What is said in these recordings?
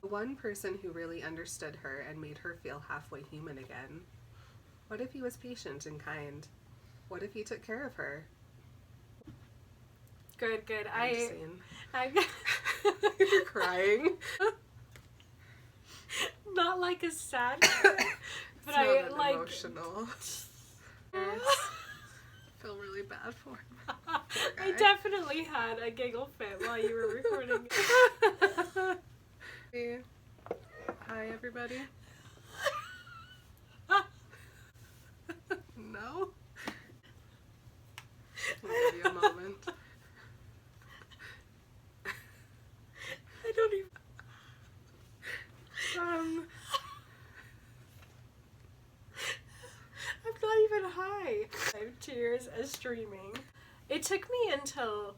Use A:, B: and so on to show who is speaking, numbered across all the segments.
A: One person who really understood her and made her feel halfway human again. What if he was patient and kind? What if he took care of her?
B: Good.
A: I'm You're crying.
B: Not like a sad but
A: it's
B: I like
A: emotional. I feel really bad for him.
B: I definitely had a giggle fit while you were recording.
A: Hey. Hi, everybody. No? I'll give you a moment.
B: I don't even... I'm not even high. I have tears as streaming. It took me until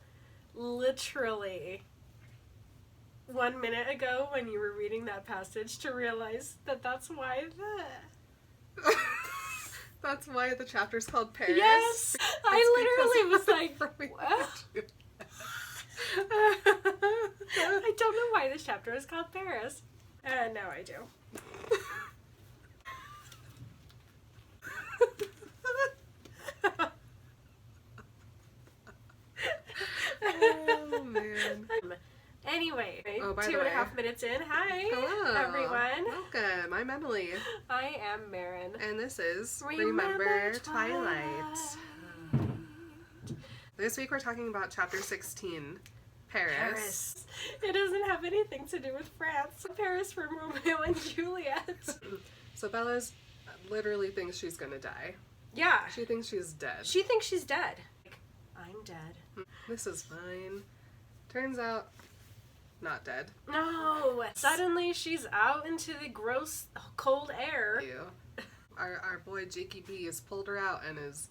B: literally 1 minute ago when you were reading that passage to realize that that's why
A: That's why the chapter's called Paris?
B: Yes! I literally was like, what? I don't know why this chapter is called Paris. And now I do.
A: Oh, man.
B: Anyway,
A: by the
B: 2.5 minutes in. Hi,
A: hello,
B: everyone.
A: Welcome. I'm Emily.
B: I am Maren.
A: And this is Remember Twilight. This week we're talking about chapter 16, Paris.
B: It doesn't have anything to do with France. Paris from Romeo and Juliet.
A: So Bella's literally thinks she's gonna die.
B: Yeah.
A: She thinks she's dead.
B: She thinks she's dead. I'm dead.
A: This is fine. Turns out, not dead.
B: No! Suddenly she's out into the gross, cold air.
A: Ew. Our boy Jakey B has pulled her out and is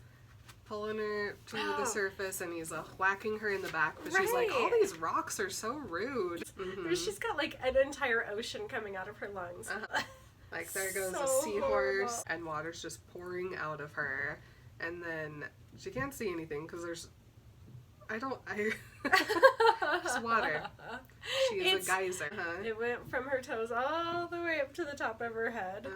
A: pulling her to the surface, and he's whacking her in the back, but she's like, all these rocks are so rude. Mm-hmm.
B: She's got like an entire ocean coming out of her lungs.
A: Like there goes
B: So
A: a seahorse
B: horrible.
A: and water's just pouring out of her, and then she can't see anything because there's there's water. She is a geyser.
B: It went from her toes all the way up to the top of her head.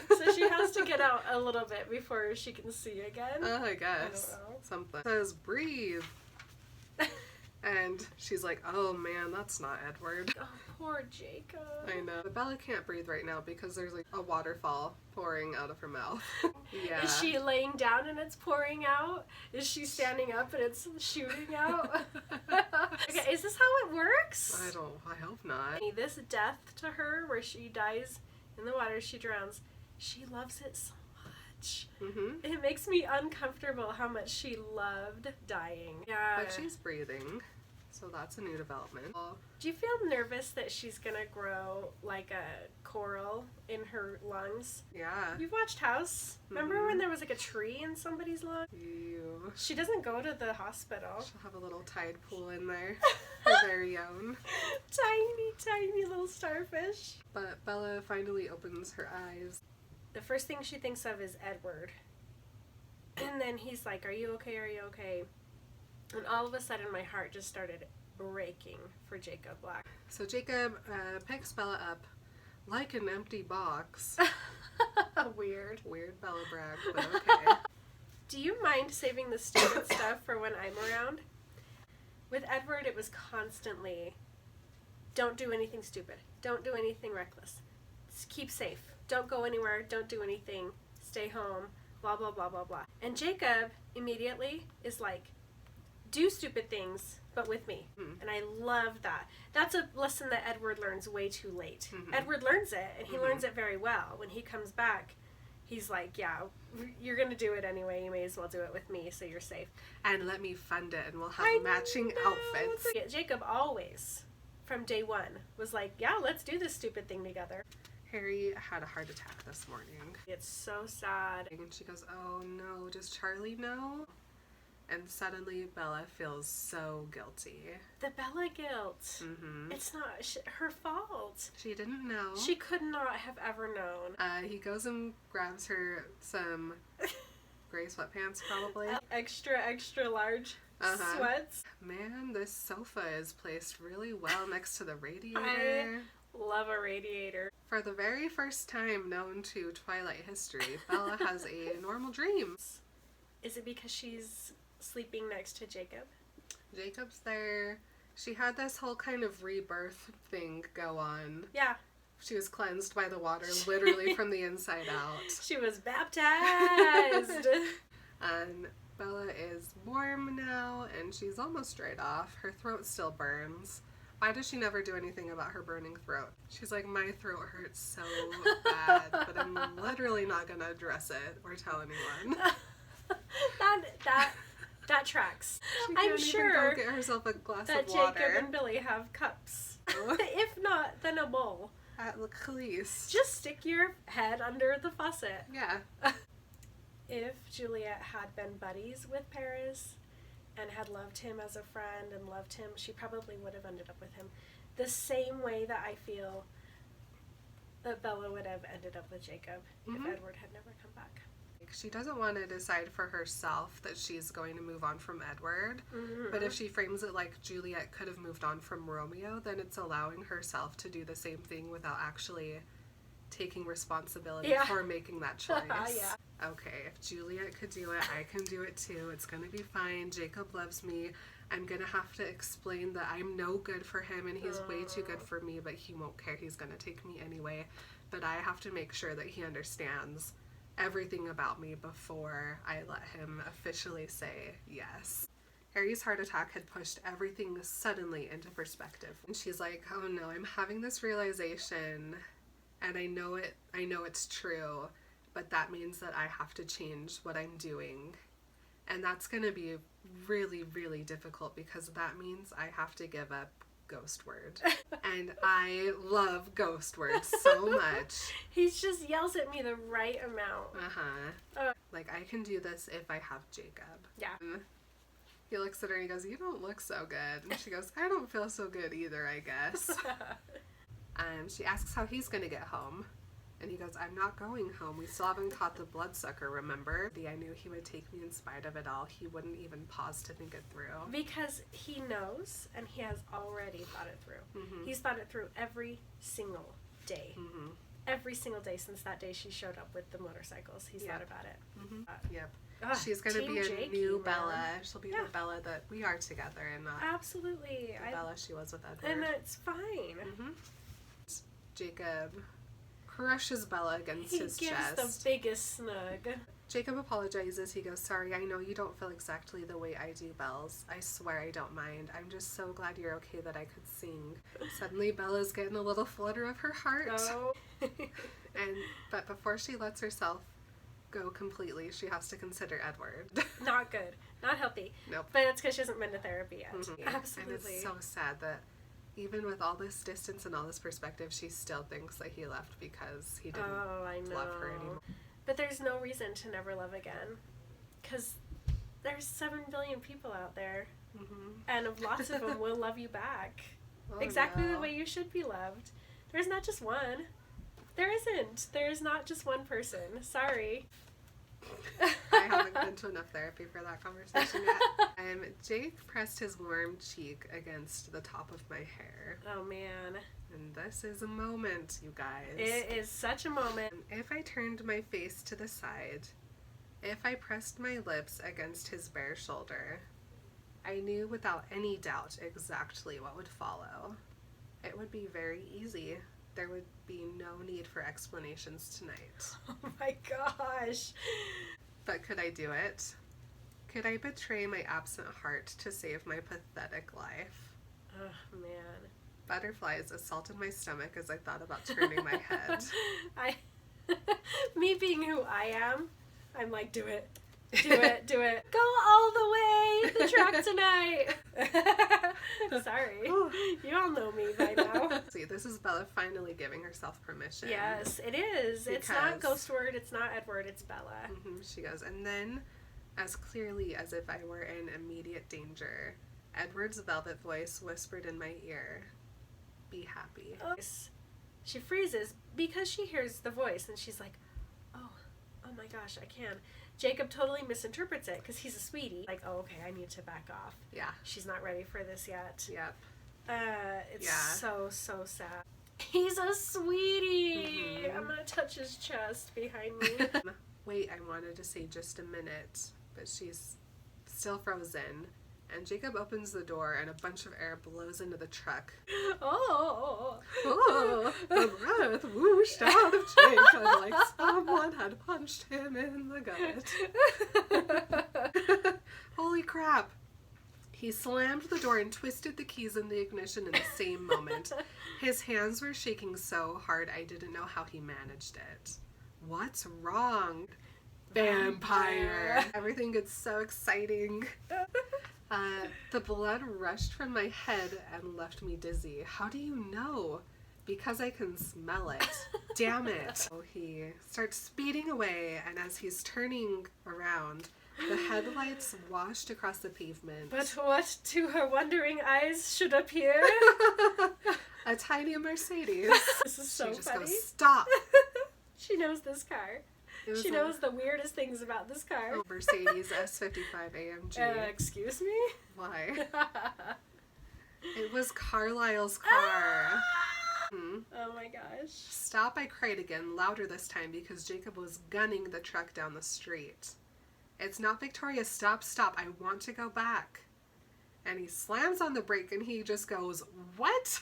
A: So
B: she has to get out a little bit before she can see again.
A: I guess.
B: I don't know.
A: Something. It says breathe. And she's like, oh man, that's not Edward.
B: Oh, poor Jacob.
A: I know. But Bella can't breathe right now because there's like a waterfall pouring out of her mouth. Yeah.
B: Is she laying down and it's pouring out? Is she standing up and it's shooting out? Okay, is this how it works?
A: I hope not.
B: This death to her where she dies in the water, she drowns. She loves it so much.
A: Mm-hmm.
B: It makes me uncomfortable how much she loved dying. Yeah.
A: But she's breathing, so that's a new development.
B: Do you feel nervous that she's gonna grow like a coral in her lungs?
A: Yeah.
B: You've watched House? Remember when there was like a tree in somebody's lung?
A: Ew.
B: She doesn't go to the hospital.
A: She'll have a little tide pool in there. Her very own.
B: Tiny little starfish.
A: But Bella finally opens her eyes.
B: The first thing she thinks of is Edward. And then he's like, are you okay? Are you okay? And all of a sudden my heart just started breaking for Jacob Black.
A: So Jacob picks Bella up like an empty box.
B: Weird
A: Bella brag, but okay.
B: Do you mind saving the stupid stuff for when I'm around? With Edward, it was constantly, don't do anything stupid. Don't do anything reckless. Just keep safe. Don't go anywhere. Don't do anything. Stay home. Blah, blah, blah, blah, blah. And Jacob immediately is like, do stupid things, but with me. And I love that. That's a lesson that Edward learns way too late. Edward learns it, and he learns it very well. When he comes back, he's like, yeah, you're going to do it anyway. You may as well do it with me so you're safe.
A: And let me fund it, and we'll have matching outfits.
B: Jacob always, from day one, was like, yeah, let's do this stupid thing together.
A: Harry had a heart attack this morning.
B: It's so sad.
A: And she goes, oh no, does Charlie know? And suddenly Bella feels so guilty.
B: The Bella guilt.
A: Mm-hmm.
B: It's not her fault.
A: She didn't know.
B: She could not have ever known.
A: He goes and grabs her some gray sweatpants, probably.
B: Extra large sweats.
A: Man, this sofa is placed really well next to the radiator.
B: Love a radiator.
A: For the very first time known to Twilight history, Bella has a normal dream.
B: Is it because she's sleeping next to Jacob?
A: Jacob's there. She had this whole kind of rebirth thing go on.
B: Yeah.
A: She was cleansed by the water, literally from the inside out.
B: She was baptized!
A: And Bella is warm now, and she's almost dried off. Her throat still burns. Why does she never do anything about her burning throat? She's like, my throat hurts so bad, but I'm literally not gonna address it or tell anyone.
B: That tracks.
A: She
B: I'm
A: can't
B: sure
A: even go get herself a glass
B: that
A: of water.
B: Jacob and Billy have cups. If not, then a bowl.
A: At least.
B: Just stick your head under the faucet.
A: Yeah.
B: If Juliet had been buddies with Paris and had loved him as a friend and loved him, she probably would have ended up with him. The same way that I feel that Bella would have ended up with Jacob if Edward had never come back.
A: She doesn't want to decide for herself that she's going to move on from Edward, but if she frames it like Juliet could have moved on from Romeo, then it's allowing herself to do the same thing without actually taking responsibility for making that choice.
B: Yeah.
A: Okay, if Juliet could do it, I can do it too. It's gonna be fine. Jacob loves me. I'm gonna have to explain that I'm no good for him and he's way too good for me, but he won't care. He's gonna take me anyway. But I have to make sure that he understands everything about me before I let him officially say yes. Harry's heart attack had pushed everything suddenly into perspective. And she's like, oh no, I'm having this realization and I know it's true, but that means that I have to change what I'm doing. And that's going to be really, really difficult because that means I have to give up ghost word. And I love ghost words so much.
B: He just yells at me the right amount.
A: Like, I can do this if I have Jacob.
B: Yeah.
A: He looks at her and he goes, you don't look so good. And she goes, I don't feel so good either, I guess. She asks how he's going to get home. And he goes, I'm not going home. We still haven't caught the bloodsucker, remember? I knew he would take me in spite of it all. He wouldn't even pause to think it through.
B: Because he knows, and he has already thought it through. He's thought it through every single day. Every single day since that day she showed up with the motorcycles. He's thought about it.
A: She's going to be a
B: Jakey,
A: new Bella. She'll be the Bella that we are together and not
B: absolutely
A: the Bella she was with Edward.
B: And it's fine.
A: Jacob crushes Bella against his chest.
B: He gives the biggest snug.
A: Jacob apologizes. He goes, sorry, I know you don't feel exactly the way I do, Bells. I swear I don't mind. I'm just so glad you're okay that I could sing. Suddenly, Bella's getting a little flutter of her heart.
B: Oh.
A: But before she lets herself go completely, she has to consider Edward.
B: Not good. Not healthy.
A: Nope.
B: But it's because she hasn't been to therapy yet. Absolutely.
A: And it's so sad that even with all this distance and all this perspective, she still thinks that he left because he didn't love her anymore.
B: But there's no reason to never love again. Because there's 7 billion people out there. And lots of them will love you back. Exactly the way you should be loved. There's not just one. There isn't. There's not just one person. Sorry.
A: I haven't been to enough therapy for that conversation yet. Jake pressed his warm cheek against the top of my hair.
B: Oh, man.
A: And this is a moment, you guys.
B: It is such a moment.
A: If I turned my face to the side, if I pressed my lips against his bare shoulder, I knew without any doubt exactly what would follow. It would be very easy. There would be no need for explanations tonight.
B: Oh my gosh.
A: But could I do it? Could I betray my absent heart to save my pathetic life?
B: Oh, man.
A: Butterflies assaulted my stomach as I thought about turning my head.
B: Me being who I am, I'm like, do it. Do it, do it. Go all the way, the track tonight. Sorry. You all know me by now.
A: See, this is Bella finally giving herself permission.
B: Yes, it is. It's not Ghost Word, it's not Edward, it's Bella.
A: She goes, and then, as clearly as if I were in immediate danger, Edward's velvet voice whispered in my ear, be happy.
B: Oh. She freezes because she hears the voice and she's like, oh my gosh, I can. Jacob totally misinterprets it because he's a sweetie. Like, oh, okay, I need to back off.
A: Yeah.
B: She's not ready for this yet.
A: Yep.
B: It's so sad. He's a sweetie. I'm gonna touch his chest behind me.
A: Wait, I wanted to say just a minute, but she's still frozen. And Jacob opens the door and a bunch of air blows into the truck.
B: Oh,
A: The breath whooshed out of Jacob like someone had punched him in the gut. Holy crap. He slammed the door and twisted the keys in the ignition in the same moment. His hands were shaking so hard I didn't know how he managed it. What's wrong? Vampire! Everything gets so exciting. The blood rushed from my head and left me dizzy. How do you know? Because I can smell it. Damn it. So he starts speeding away, and as he's turning around, the headlights washed across the pavement.
B: but what to her wondering eyes should appear?
A: A tiny Mercedes.
B: This is so
A: She just
B: funny.
A: goes, stop!
B: She knows this car.
A: It
B: She knows the weirdest things about this car.
A: Mercedes S55 AMG.
B: Excuse me?
A: Why? It was Carlisle's car.
B: Oh my gosh.
A: Stop, I cried again, louder this time because Jacob was gunning the truck down the street. It's not Victoria, stop, I want to go back. And he slams on the brake and he just goes, what?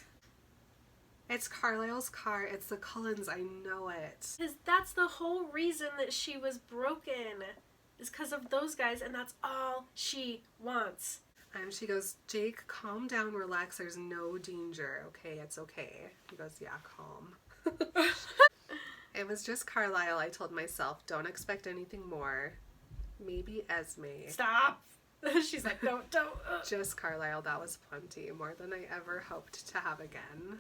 A: It's Carlisle's car, it's the Cullens, I know it.
B: Because that's the whole reason that she was broken. Is because of those guys, and that's all she wants.
A: And she goes, Jake, calm down, relax, there's no danger, okay, it's okay. He goes, yeah, calm. It was just Carlisle, I told myself, don't expect anything more. Maybe Esme.
B: Stop! She's like, don't.
A: Just Carlisle, that was plenty, more than I ever hoped to have again.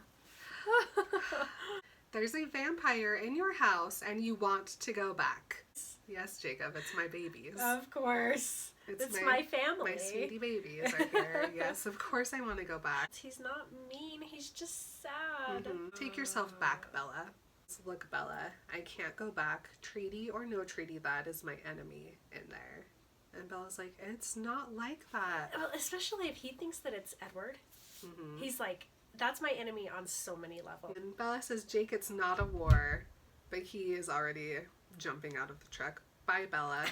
A: There's a vampire in your house and you want to go back. Yes, Jacob, it's my babies.
B: Of course. It's my family.
A: My sweetie babies are here. Yes, of course I want to go back.
B: He's not mean, he's just sad.
A: Take yourself back, Bella. Look, Bella, I can't go back. Treaty or no treaty, that is my enemy in there. And Bella's like, it's not like that.
B: Well, especially if he thinks that it's Edward. He's like, that's my enemy on so many levels.
A: And Bella says, Jake, it's not a war. But he is already jumping out of the truck. Bye, Bella.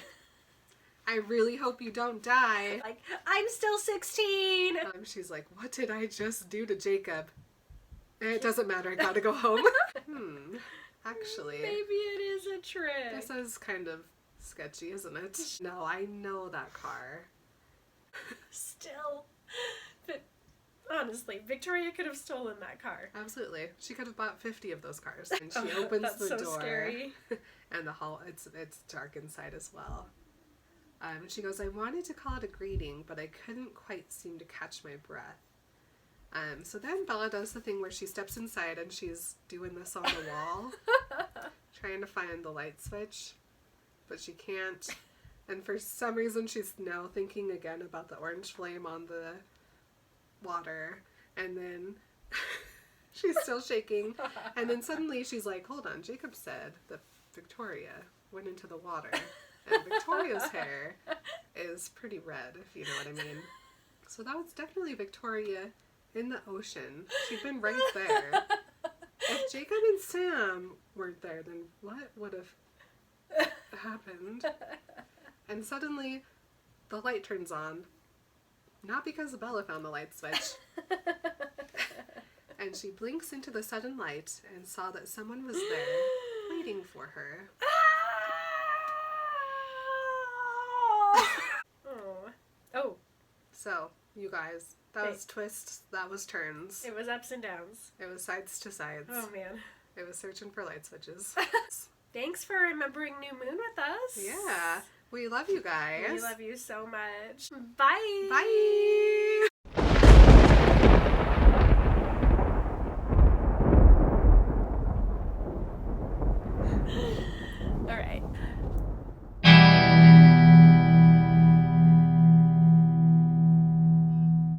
A: I really hope you don't die.
B: Like, I'm still 16!
A: She's like, what did I just do to Jacob? It doesn't matter, I gotta go home. Actually.
B: Maybe it is a trick.
A: This is kind of sketchy, isn't it? No, I know that car.
B: Still. But honestly, Victoria could have stolen that car.
A: Absolutely. She could have bought 50 of those cars. And she opens
B: that's
A: the
B: so
A: door.
B: Scary.
A: And the hall, it's dark inside as well. She goes, I wanted to call it a greeting, but I couldn't quite seem to catch my breath. So then Bella does the thing where she steps inside and she's doing this on the wall, trying to find the light switch, but she can't. And for some reason she's now thinking again about the orange flame on the water, and then she's still shaking, and then suddenly she's like, hold on, Jacob said that Victoria went into the water, and Victoria's hair is pretty red, if you know what I mean. So that was definitely Victoria in the ocean. She'd been right there. If Jacob and Sam weren't there, then what would have happened? And suddenly, the light turns on. Not because Bella found the light switch. And she blinks into the sudden light and saw that someone was there, waiting for her.
B: Oh.
A: So, you guys, that was twists, that was turns.
B: It was ups and downs.
A: It was sides to sides.
B: Oh, man.
A: It was searching for light switches.
B: Thanks for remembering New Moon with us.
A: Yeah. We love you guys.
B: We love you so much. Bye.
A: Bye.